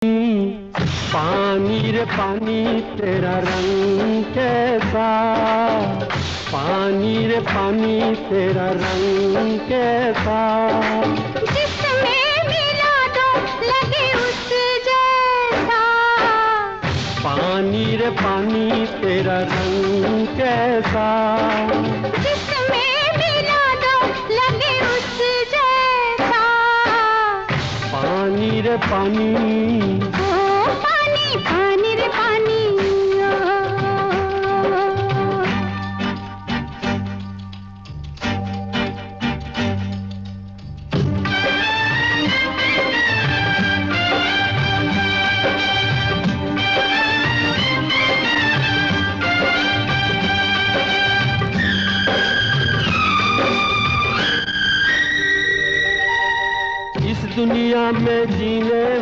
पानी रे पानी तेरा रंग कैसा, पानी रे पानी तेरा रंग कैसा, जिसमें मिला दो लगे उस जैसा। पानी रे पानी तेरा रंग कैसा, जिसमें मिला दो लगे उस जैसा। पानी रे पानी, ओ पानी पानी रे पानी। इस दुनिया में जीने